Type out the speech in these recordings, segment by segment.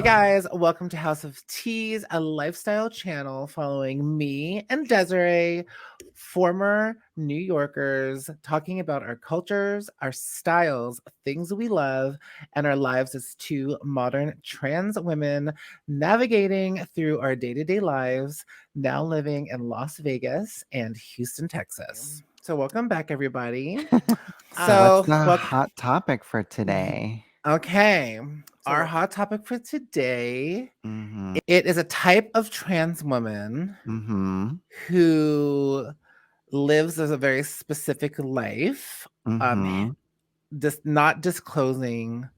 Hey guys, welcome to House of Teas, a lifestyle channel following me and Desiree, former New Yorkers, talking about our cultures, our styles, things we love, and our lives as two modern trans women navigating through our day to day lives, now living in Las Vegas and Houston, Texas. So, welcome back, everybody. So what's the Well, hot topic for today? okay. Our hot topic for today, Mm-hmm. it is a type of trans woman Mm-hmm. who lives as a very specific life, Mm-hmm. just not disclosing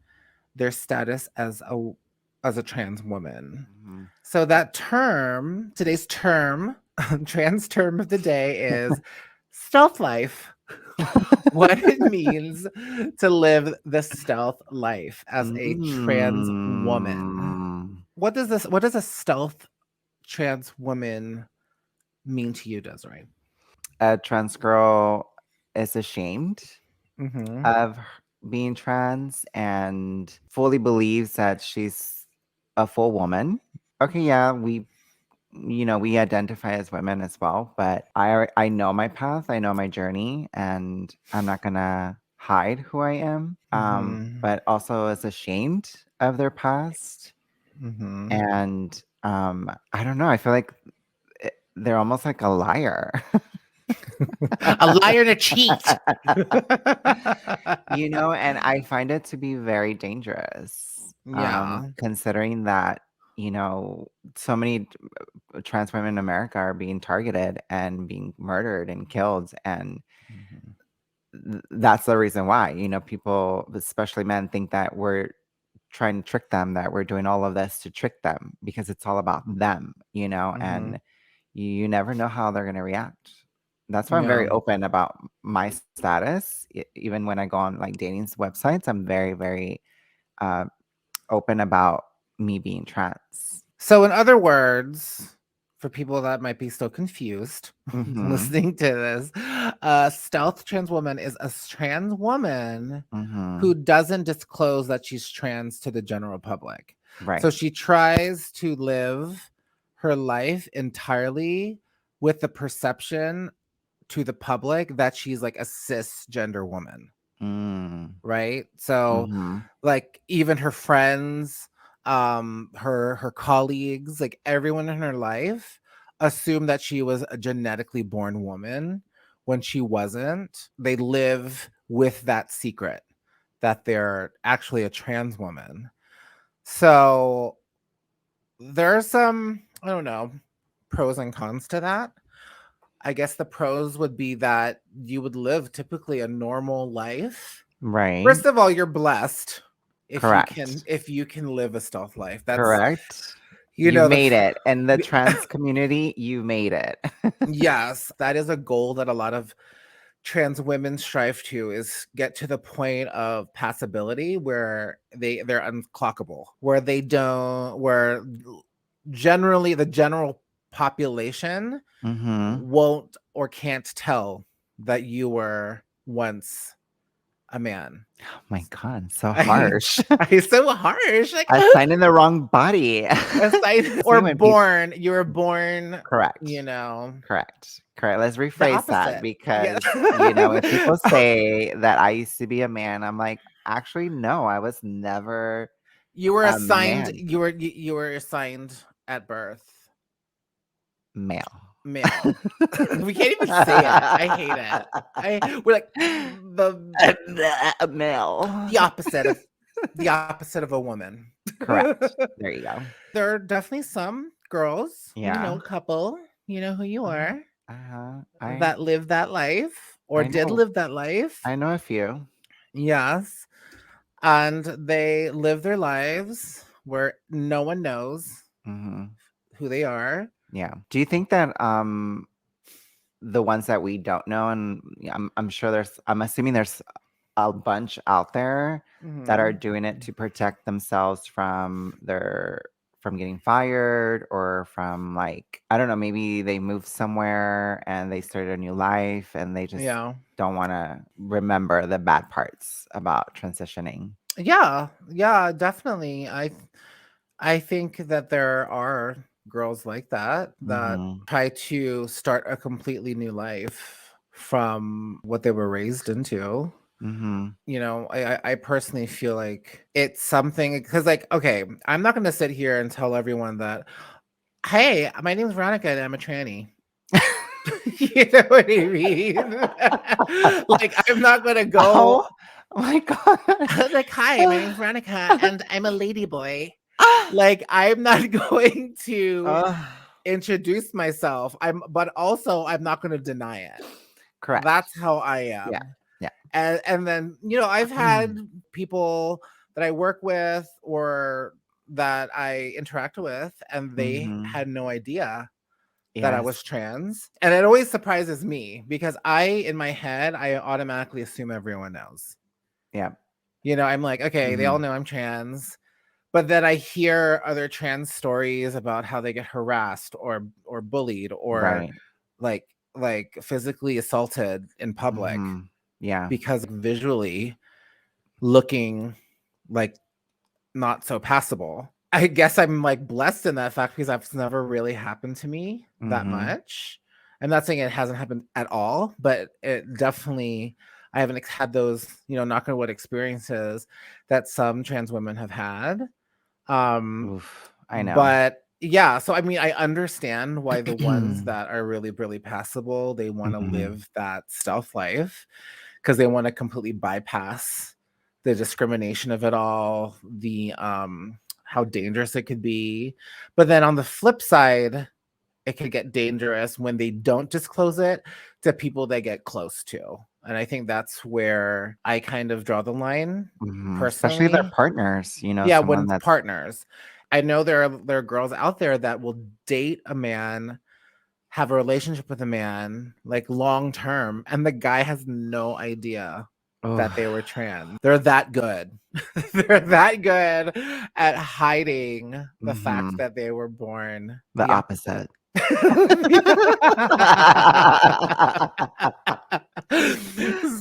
their status as a trans woman. Mm-hmm. So that term, today's term, trans term of the day is stealth life. What it means to live the stealth life as a trans woman. Mm. What does a stealth trans woman mean to you, Desiree? A trans girl is ashamed Mm-hmm. of being trans and fully believes that she's a full woman. Okay, yeah, we identify as women as well, but I know my path, I know my journey, and I'm not gonna hide who I am. Mm-hmm. But also is ashamed of their past, Mm-hmm. and I don't know. I feel like they're almost like a liar. A liar and a cheat. And I find it to be very dangerous, Yeah. considering that so many trans women in America are being targeted and being murdered and killed, and Mm-hmm. that's the reason why. People, especially men, think that we're trying to trick them, that we're doing all of this to trick them because it's all about them, Mm-hmm. and you never know how they're going to react. That's why I'm Yeah. very open about my status. Even when I go on like dating websites, I'm very, very uh, open about me being trans. So, in other words, for people that might be still confused Mm-hmm. listening to this, a stealth trans woman is a trans woman Mm-hmm. who doesn't disclose that she's trans to the general public. Right. So she tries to live her life entirely with the perception to the public that she's like a cisgender woman, Mm. right? So Mm-hmm. like even her friends, her colleagues, like everyone in her life assumed that she was a genetically born woman when she wasn't. They live with that secret that they're actually a trans woman. So there's some, I don't know, pros and cons to that. I guess the pros would be that you would live typically a normal life. Right. First of all, you're blessed Correct. if you can live a stealth life. That's Correct. you You know the made it. In the trans community, you made it. yes, that is a goal that a lot of trans women strive to is get to the point of passability where they're unclockable, where they don't where generally the general population Mm-hmm. won't or can't tell that you were once a man. Oh my God, so I harsh. so harsh. Like Assigned in the wrong body. aside See or when people born, you were born, correct. you know, Correct. Correct. Let's the rephrase that opposite. Yeah. because, when people say that I used to be a man, I'm like, actually, no, I was never You were a assigned man, you were assigned at birth male. male. We can't even say it. I hate it. We're like Male. the the opposite of a woman. Correct. There you go. There are definitely some girls, we know Yeah. a couple, you know who you Uh-huh. are, Uh-huh. that live that life or I did know. live that life. I know a few. Yes. And they live their lives where no one knows Hmm. who they are. Yeah. Do you think that the ones that we don't know, and I'm sure I'm assuming there's a bunch out there that are Mhm. doing it to protect themselves from getting fired, or from, like, I don't know, maybe they moved somewhere and they started a new life and they just Yeah. don't want to remember the bad parts about transitioning. Yeah. Yeah, definitely. I think that there are girls like that that Mhm. try to start a completely new life from what they were raised into. Mhm. You know, I personally feel like it's something because, like, okay, I'm not going to sit here and tell everyone that, hey, my name's Veronica and I'm a tranny. You know what I mean? Like, I'm not going to go Oh my god. like, hi, my name's Veronica and I'm a lady boy. Like, I'm not going to Ugh. introduce myself. But also I'm not going to deny it. Correct. That's how I Yeah. am. Yeah. And then, you know, I've had people that I work with or that I interact with, and they Mhm. had no idea that I Yes. was trans. And it always surprises me because in my head, I automatically assume everyone knows. Yeah. You know, I'm like, okay, they all Mhm. know I'm trans. But then I hear other trans stories about how they get harassed or bullied or Right. like like physically assaulted in public Mhm. Yeah. because visually looking like not so passable. I guess I'm like blessed in that fact because that's never really happened to me that Mhm. much. I'm not saying it hasn't happened at all, but it definitely I haven't had those, you know, knock on wood experiences that some trans women have had. Oof. I know. But yeah, so I mean, I understand why the ones that are really, really passable, they want to Mhm. live that stealth life because they want to completely bypass the discrimination of it all, the how dangerous it could be. But then on the flip side, it could get dangerous when they don't disclose it to people they get close to. And I think that's where I kind of draw the line Mhm. Especially their personally. partners, Yeah, someone when that's partners. I know there are girls out there that will date a man, have a relationship with a man, like, long term, and the guy has no idea that they oof. were trans. They're that good. They're that good at hiding the fact Mhm. that they were born The the opposite. opposite.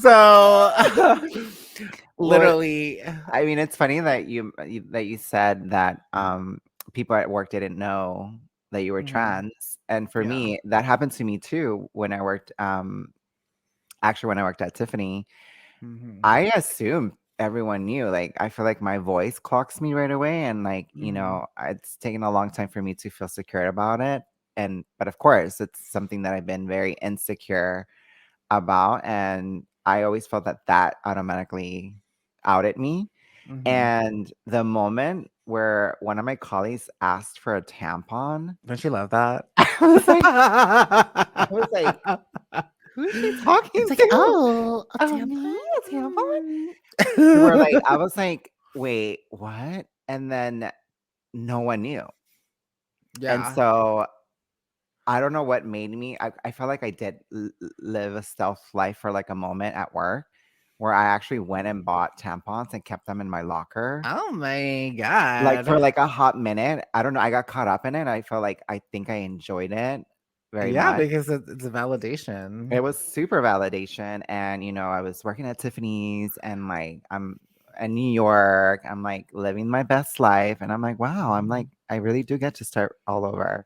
So, Well, literally I mean, it's funny that you said that, people at work didn't know that you were Mhm. trans, and for Yeah. me, that happened to me too when I worked, actually, when I worked at Tiffany. Mhm. I assumed everyone knew, like, I feel like my voice clocks me right away, and, like, Mhm. it's taken a long time for me to feel secure about it, but, of course, it's something that I've been very insecure about, and I always felt that that automatically outed me. Mhm. And the moment where one of my colleagues asked for a tampon, Don't you love that? I was like I was like, "Who is she talking It's like, to? "Oh, a Oh, me? A tampon?" tampon." We're like I was like, "Wait, what?" And then no one knew. And Yeah. so I don't know what made me I felt like I did live a stealth life for like a moment at work where I actually went and bought tampons and kept them in my locker. Oh my Like, for, god. like, a hot minute, I don't know, I got caught up in it, I felt like I think I enjoyed it very Yeah, much. because it's a validation. It was super validation, and, I was working at Tiffany's, and, like, I'm in New York, I'm, like, living my best life, and I'm like, "Wow," I'm like, Mhm. "I really do get to start all over."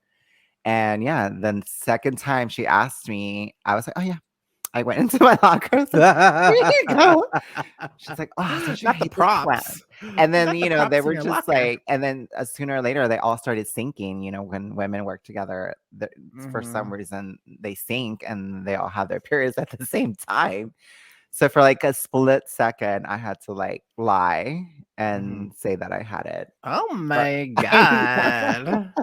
And, yeah, then second time she asked me, I was like, "Oh, yeah." I went into my locker, I was like, "Here you go." She's like, "Oh, don't you Not the hate this plan?" props. And then, Not the they props in were your just locker. like and then, sooner or later, they all started syncing, when women work together, for some Mhm. reason, they sync and they all have their periods at the same time. So for, like, a split second, I had to, like, lie Mhm. and say that I had it. Oh But my I know. god.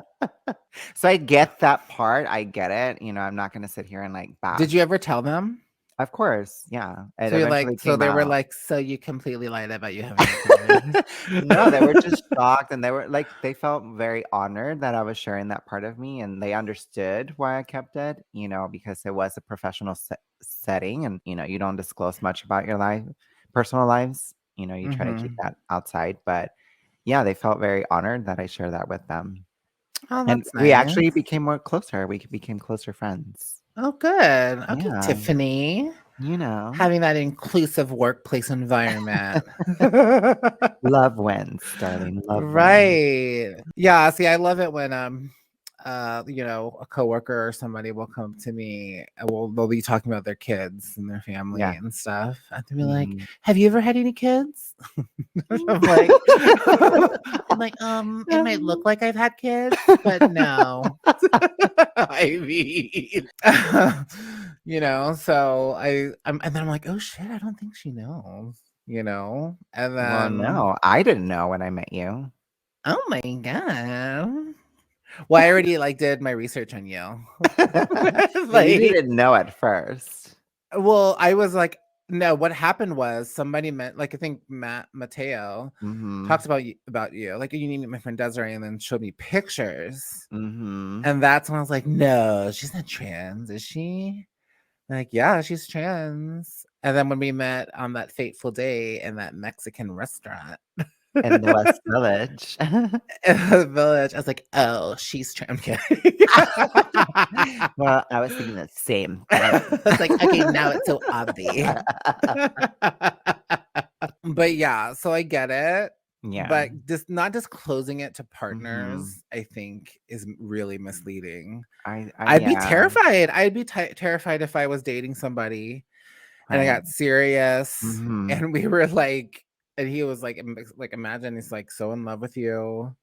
So I get that part, I get it, I'm not gonna sit here and, like, Did you bash. ever tell them? Of course, yeah, it So you're eventually like so came they were out. like, "So you completely lied about you having a period." No, they were just shocked, and they were like they felt very honored that I was sharing that part of me, and they understood why I kept it, because it was a professional setting, and you don't disclose much about your personal lives. You try to keep Mhm. that outside, but yeah, they felt very honored that I shared that with them, Oh, and that's we nice. actually became more closer. We became closer friends. Oh, good. Okay, Yeah. Tiffany. You know, having that inclusive workplace environment. love wins, darling. Love wins. Right. Yeah, see, I love it when a coworker or somebody will come to me and they'll be talking about their kids and their family Yeah. and stuff. And they'll be like, Mhm. "Have you ever had any kids?" I'm like, it might look like I've had kids, but no. I mean, so and then I'm like, oh shit, I don't think she knows, and Well, then, no, I didn't know when I met you. oh my god. Well, I already like did my research on you. But you Like, didn't know at first. well, I was like, no, what happened was somebody meant, like, I think Mateo Mhm. talked about you. Like, you need to meet my friend Desiree, and then showed me pictures. Mhm. And that's when I was like, no, she's not trans, is she? Like, yeah, she's trans. And then when we met on that fateful day in that Mexican restaurant In the West Village. in the village, I was like, oh, she's trans. I'm kidding. Well, I was thinking the same thing. It's like, okay, now it's so obvious. But yeah, so I get it. Yeah. But just not disclosing it to Mhm. partners, I think, is really misleading. I I'd be yeah, terrified. I'd be terrified if I was dating somebody and I right. got serious Mhm. and we were like, and he was like, imagine he's like so in love with you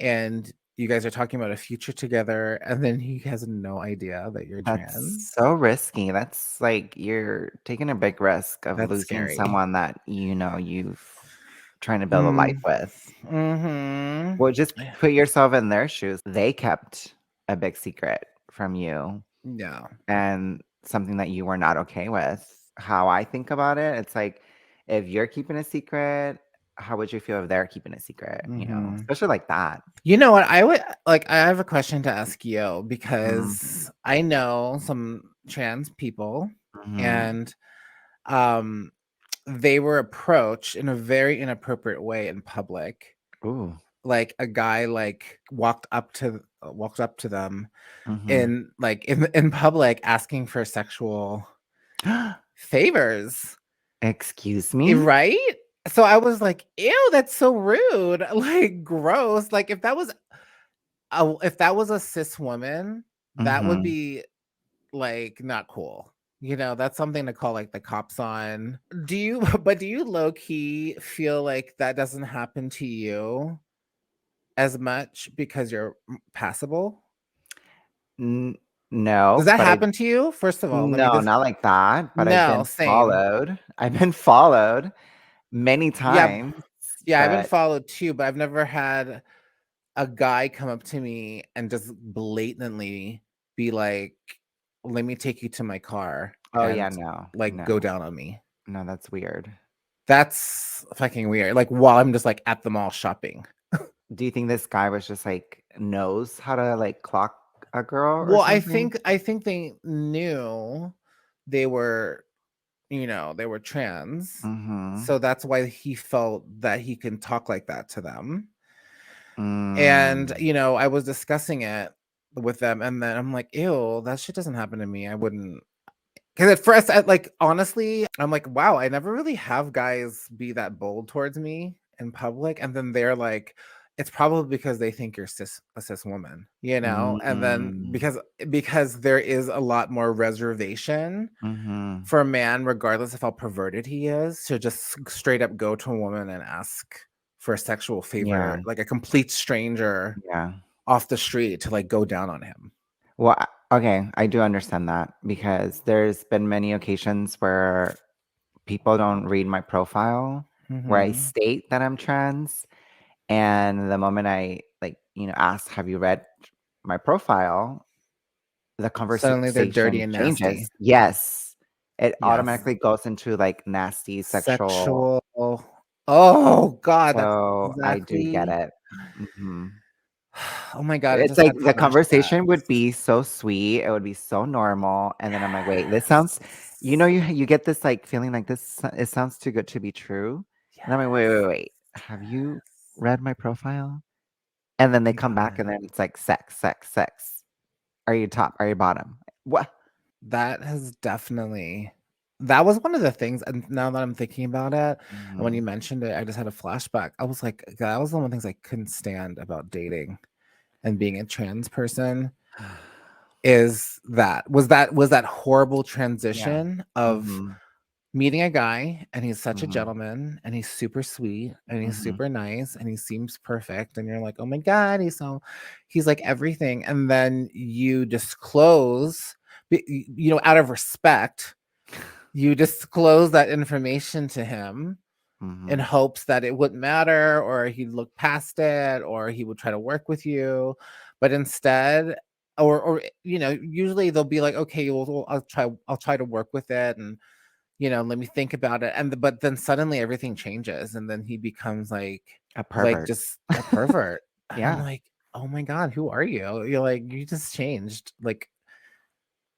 and you guys are talking about a future together and then he has no idea that you're That's trans. so risky. That's like you're taking a big risk of That's losing scary. someone that you've trying to build a life Mm, with. mm-hmm. Well, just put yourself in their shoes. They kept a big secret from you Yeah, and something that you were not okay with. How I think about it, it's like if you're keeping a secret, how would you feel if they're keeping a secret? mm-hmm. Especially like that. You know what? I have a question to ask you Mhm, because I know some trans people mhm. and um they were approached in a very inappropriate way in public. Ooh. Like a guy like walked up to them Mhm. in public asking for sexual favors. Excuse me? Right? So I was like, ew, that's so rude. Like gross. Like if that was a cis woman, that would Mhm. be like not cool. That's something to call like the cops on. Do you low key feel like that doesn't happen to you as much because you're passable? N Does no, that but I happen to you? First of all, let me no, just not like that, but I've no, been same. followed. I've been followed many Yeah, times, yeah, I've been but followed too, but I've never had a guy come up to me and just blatantly be like, "Let me take you to my car," oh, yeah, and, no, like, go no, down on me. no, that's weird. That's fucking weird, like, while I'm just, like, at the mall shopping. Do you think this guy was just, like, knows how to, like, clock a girl or Well, I something? think I think they knew they were, they were trans, Mhm. so that's why he felt that he can talk like that to them, and, Mm. I was discussing it with them, and then I'm like, "Ew, that shit doesn't happen to me, I wouldn't." 'Cause at first, honestly, I'm like, "Wow, I never really have guys be that bold towards me in public," and then they're like, "It's probably because they think you're a cis woman," and then Mm. because there is a lot more reservation Mhm. for a man, regardless of how perverted he is, to just straight up go to a woman and ask for a sexual Yeah, favor, like a complete stranger yeah. off the street to, like, go down on him. Well, okay, I do understand that because there's been many occasions where people don't read my profile, where I Mhm. state that I'm trans, and the moment I, like, ask, "Have you read my profile?" The Suddenly, they're dirty conversation and nasty. changes. Yes. It Yes. automatically goes into, like, nasty sexual, Sexual oh god, that's so I do get exactly it. Mhm. oh my god, I It's just like had the conversation would flashbacks. be so sweet, it would be so normal, and then I'm like, "Wait, this sounds," Yes. you get this, like, feeling like it sounds too good to be true, and I'm like, "Wait, Yes. wait, wait, have you read my profile?" And then they come back Yeah. and then it's like sex, sex, sex. Are you top? Are you bottom? What? That has definitely that was one of the things, and now that I'm thinking about it, and when Mhm. you mentioned it, I just had a flashback. I was like, that was one of the things I couldn't stand about dating and being a trans person was that horrible Yeah. transition of Mhm. meeting a guy, and he's such a Mhm. gentleman, and he's super sweet, and he's Mhm. super nice, and he seems perfect, and you're like, oh my god, he's like everything, and then you disclose, out of respect, you disclose that information to him in Mhm. hopes that it wouldn't matter, or he'd look past it, or he would try to work with you. But instead, or usually they'll be like, okay, well, I'll try to work with it, and let me think about it. But then suddenly everything changes, and then he becomes A like pervert. just a pervert. And I'm Yeah. like, oh my god, who are you? You're like, you just changed, like,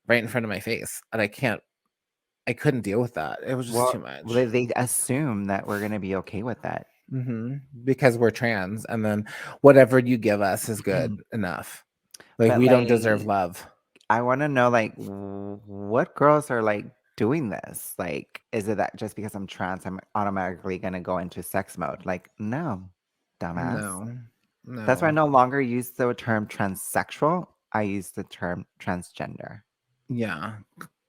right in front of my face, and I couldn't deal with that. It was just Well, too they much. they assume that we're gonna be okay with that. Because we're trans, and then whatever you give us is good enough. Like, But, we don't deserve like, love. I wanna know, like, what girls are, like, doing this? Like, is it that just because I'm trans, I'm automatically gonna go into sex mode? Like, no, dumbass. No, That's why I no. no longer use the term transsexual. I use the term transgender. Yeah,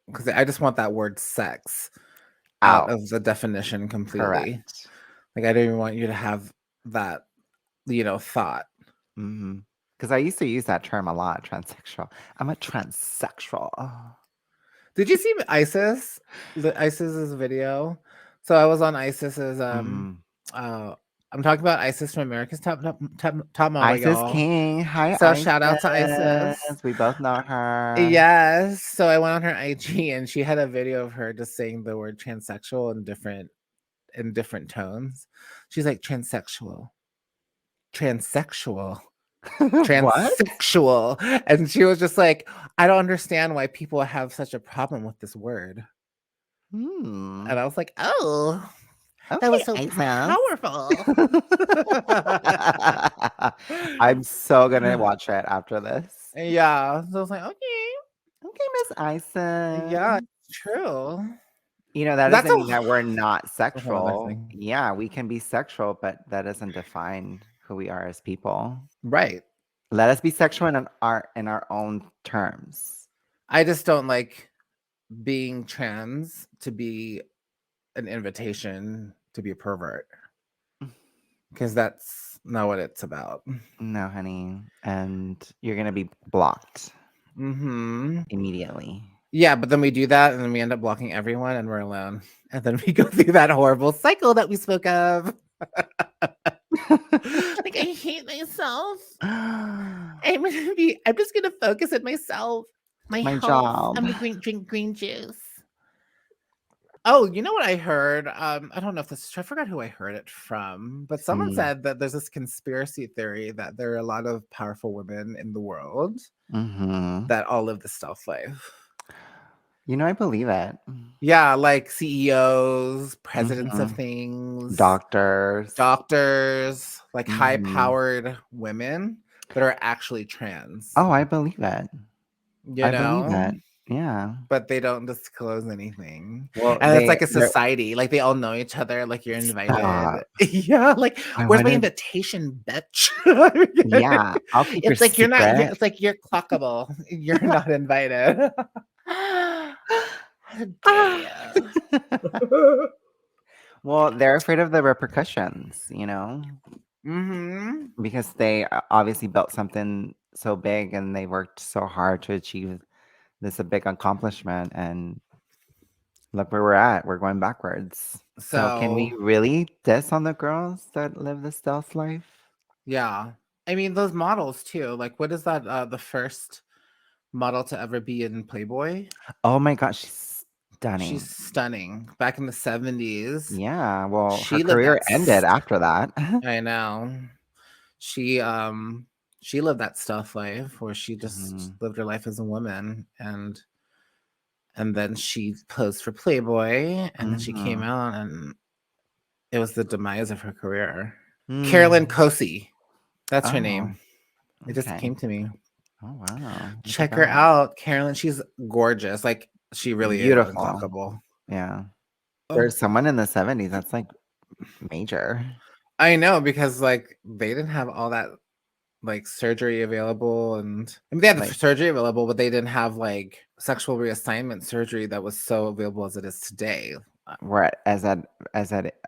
because I just want that word sex out Out. of the definition completely. Correct. Like, I don't even want you to have that, thought. Mhm. 'Cause I used to use that term a lot, transsexual. I'm a transsexual. Did you see ISIS's video? So I was on ISIS's Mhm. uh I'm talking about Isis from America's Top Model, Isis y'all. King. Hi, So shout out to Isis. Isis. We both know her. Yes. So I went on her IG, and she had a video of her just saying the word transsexual in different tones. She's like, transsexual, transsexual, What? transsexual. And she was just like, I don't understand why people have such a problem with this word. Hmm. And I was like, oh, that was Okay, so Isis. powerful. I'm so gonna watch it after this. Yeah. So I was like, okay, Okay, Miss yeah, Isis. it's true. That That's doesn't mean that we're not a whole other sexual. thing. Yeah, we can be sexual, but that doesn't define who we are as people. Right. Let us be sexual in our own terms. I just don't like being trans to be an invitation to be a pervert, because that's not what it's about. No, honey. And you're gonna be blocked Hmm. immediately. Yeah, but then we do that, and then we end up blocking everyone, and we're alone. And then we go through that horrible cycle that we spoke of. Like, I hate myself. I'm just gonna focus on myself, my My health. job. I'm gonna drink green juice. Oh, you know what I heard? I don't know if this is true. I forgot who I heard it from, but someone Mm, said that there's this conspiracy theory that there are a lot of powerful women in the world mhm. that all live the stealth life. I believe it. Yeah, like CEOs, presidents of Mhm. things, Doctors. doctors, like Mhm. high-powered women that are actually trans, Oh, I believe it. you I believe know? it. Yeah. But they don't disclose anything. Well, And it's like a they're society, like, they all know each other, like, you're invited. stop. Yeah, like, I "Where's my wanna invitation, bitch?" yeah, I'll keep your It's like secret. it's like you're clockable. You're not invited. How Ah. dare you? Well, they're afraid of the repercussions, Mhm. because they obviously built something so big and they worked so hard to achieve this a big accomplishment, and look where we're at. We're going backwards. So can we So, really diss on the girls that live the stealth life? yeah. I mean, those models too, like, what is that, the first model to ever be in Playboy? Oh my gosh, she's She's stunning. stunning. Back in the 70s, Yeah, well, her she lived career that ended after that. I know. She, she lived that stuff life where she just Mhm, lived her life as a woman, and then she posed for Playboy, and then she came mhm. out, and it was the demise of her career. Carolyn Mm. Cosey, that's her Oh, name. It just okay. came to me. Oh, wow. Look at Check her that. out, Carolyn. She's gorgeous. Like, she really is Beautiful. unclockable. Yeah. Oh, There's someone in the 70s that's like major. I know, because like they didn't have all that like surgery available, and I mean they had the Like, surgery available, but they didn't have like sexual reassignment surgery that was so available as it is today. we're as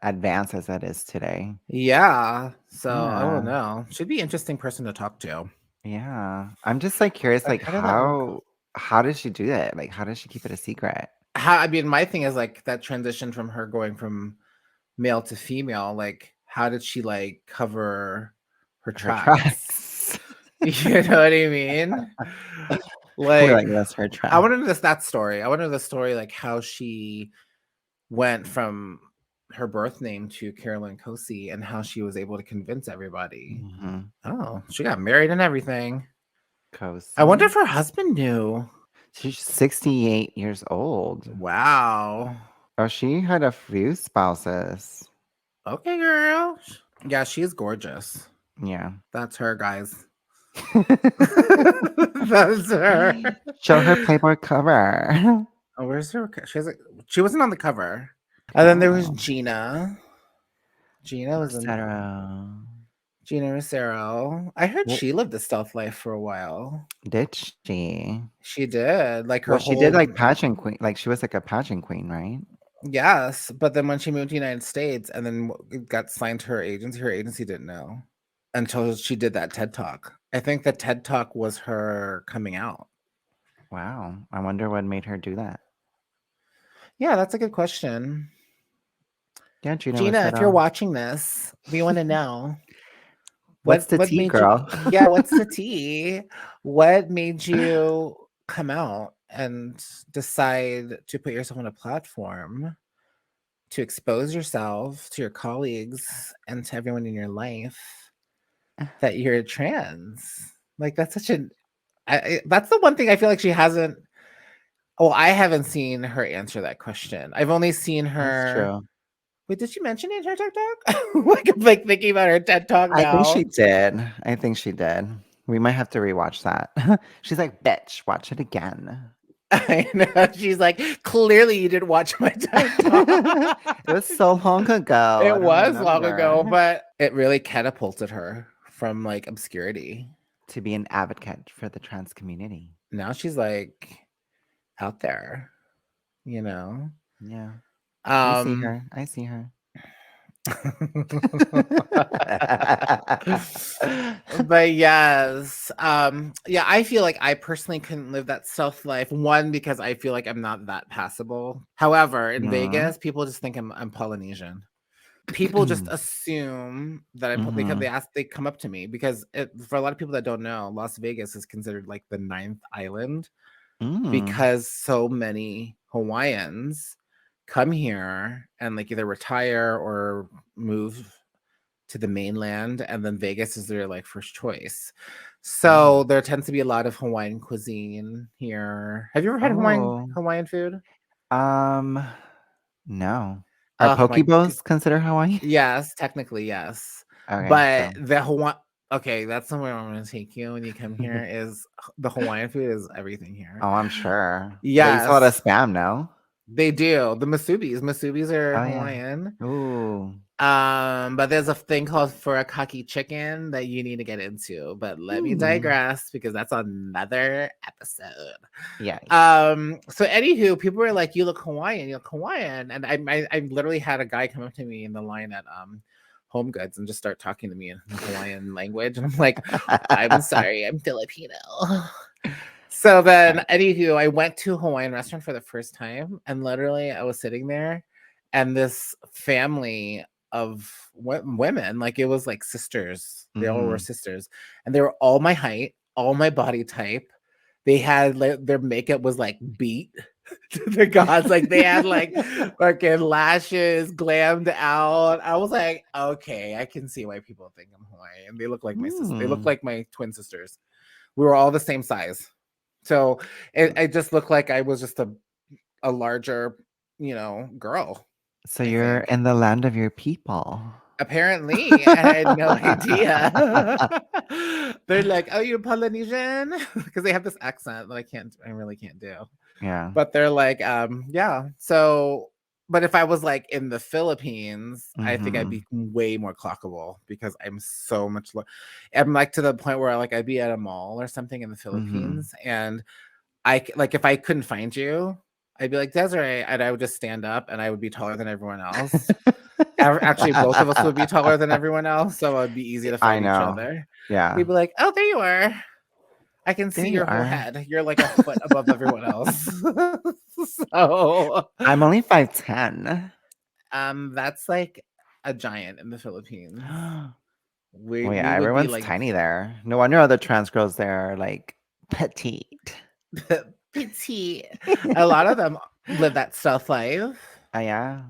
advanced as that is today. Yeah, so I don't Yeah. know. Should be interesting person to talk to. Yeah. I'm just like curious, Like, like how did that work? how does she do that? Like, how does she keep it a secret? How, I mean, my thing is like that transition from her going from male to female. Like, how did she like cover her Her tracks? tracks. You know what I mean? We're Like, like, that's her I track. want to know that story. I want to know the story, like how she went from her birth name to Carolyn Cosi and how she was able to convince everybody. Mm-hmm. Oh, she got married and everything. I wonder if Cozy. her husband knew. She's 68 years old. Wow. Oh, she had a few spouses. Okay, girl. Yeah, she's gorgeous. Yeah. That's her, guys. That's her. Show her Playboy cover. Oh, where's her? She wasn't on the cover. And then there was Oh, Gina. Gina was in Rosero. Gina Rosero. I heard Well, she lived a stealth life for a while. did she? She did. Like her Well, she did whole like pageant queen. Like she was like a pageant queen, right? yes, but then when she moved to the United States and then got signed to her agency didn't know until she did that TED Talk. I think the TED Talk was her coming out. Wow. I wonder what made her do that. Yeah, that's a good question. Yeah, Gina Gina, if you're Rosero. watching this, we want to know What's the what tea, made you girl? yeah, what's the tea? What made you come out and decide to put yourself on a platform to expose yourself to your colleagues and to everyone in your life that you're trans? Like that's such an that's the one thing I feel like she hasn't. Oh, I haven't seen her answer that question. I've only seen That's her. true. Wait, did she mention it in her TED Talk? Like I'm like thinking about her TED Talk I think she now. did. I think she did. We might have to rewatch that. She's like, bitch, watch it again. I know. She's like, clearly you didn't watch my TED Talk. It was so long ago. I It don't was long ago, remember. but it really catapulted her from like obscurity. To be an advocate for the trans community. Now she's like out there, you know. Yeah. I see Um her. I see her. but yes, yeah, I feel like I personally couldn't live that self life. One, because I feel like I'm not that passable. However, in Mhm. Vegas, people just think I'm Polynesian. People just assume that Mhm. they come up to me because for a lot of people that don't know, Las Vegas is considered like the ninth island Mm. because so many Hawaiians come here and like either retire or move to the mainland, and then Vegas is their like first choice. Mm. So there tends to be a lot of Hawaiian cuisine here. Have you ever had Oh. Hawaiian food? Um, no. Are Oh my pokebowls considered Hawaiian? yes, technically yes. Okay, But so the Hawaii okay, that's somewhere I'm gonna take you when you come here is the Hawaiian food is everything here. oh, I'm sure. They use a lot of Yes, spam, no? they do. The Musubis are Oh yeah. Hawaiian. Ooh. But there's a thing called furikake chicken that you need to get into. But let me Hmm. digress because that's another episode. Yes. So anywho, people were like, "You look Hawaiian, you look Hawaiian," and I literally had a guy come up to me in the line at Home Goods and just start talking to me in the Hawaiian language, and I'm like, "I'm sorry, I'm Filipino." So then, Right. anywho, I went to a Hawaiian restaurant for the first time, and literally, I was sitting there, and this family of women, like it was like sisters. They all were Mhm. sisters, and they were all my height, all my body type. They had like their makeup was like beat to the gods, like they had like fucking lashes glammed out. I was like, okay, I can see why people think I'm Hawaiian. They look like my sister. They look Hmm. like my twin sisters. We were all the same size. So it just looked like I was just a larger, girl, So I you're think. in the land of your people. Apparently, I had no idea. They're like, "Oh, you're Polynesian?" Because they have this accent that I really can't do. Yeah. But they're like, yeah. So But if I was like in the Philippines, I think I'd Mhm. be way more clockable because I'm so much. I'm like to the point where like I'd be at a mall or something in the Mhm. Philippines, and like if I couldn't find you, I'd be like Desiree, and I would just stand up, and I would be taller than everyone else. Actually, both of us would be taller than everyone else, so it'd be easy to I fight each know. other. Yeah. We'd be like, "Oh, there you are. I can There see you your whole are. head. You're like a foot above everyone else." So, I'm only 5'10". that's like a giant in the Philippines. We Well, yeah, we would be everyone's like tiny there. No wonder all the trans girls there are like petite. petite. A lot of them live that stealth life Oh, yeah.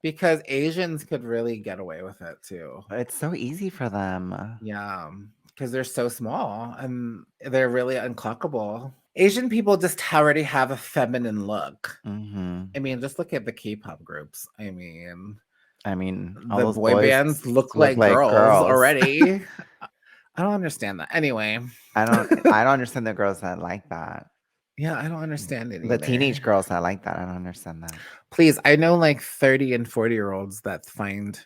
because Asians could really get away with it too. It's so easy for them. Yeah, because they're so small and they're really unclockable. Asian people just already have a feminine look. Mhm. I mean, just look at the K-pop groups. I mean, all The those boy boys bands look look like like girls girls. already. I don't understand that. Anyway, I don't understand the girls that like that. yeah, I don't understand it The either. teenage girls that like that. I don't understand that. Please, I know like 30 and 40-year-olds that find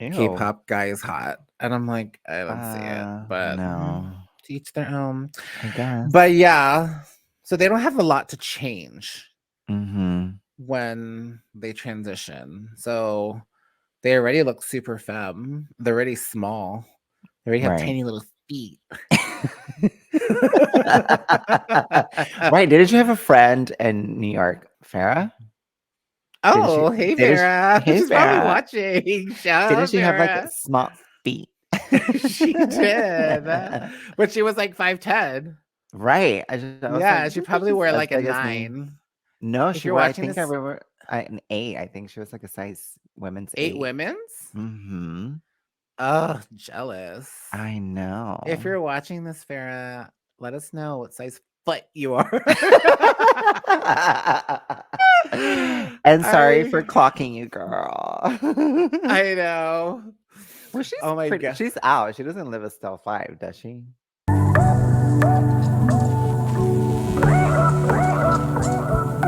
Ew. K-pop guys hot, and I'm like, I don't see it, but No. to each their own. I guess. But yeah, so they don't have a lot to change Mhm. when they transition. So they already look super femme. They're already small. They already have Right. tiny little feet. Right. Didn't you have a friend in New York, Farah? Didn't she? Oh, hey Didn't Vera. Hey, She's probably Farah. watching. Shout Didn't out she have like Vera. small feet? She did. But she was like 5'10". Right. I was like, Yeah, she "You think probably she's wore as like a big as me?" 9. No, If she you're wore. I watching think I this remember an 8. I think she was like a size women's 8 8. women's? Mhm. Oh, jealous. I If know. you're watching this, Farah, let us know what size foot you are. And sorry for I clocking you, girl. I know. Well, Oh my god. she's out. She doesn't live a stealth life, does she?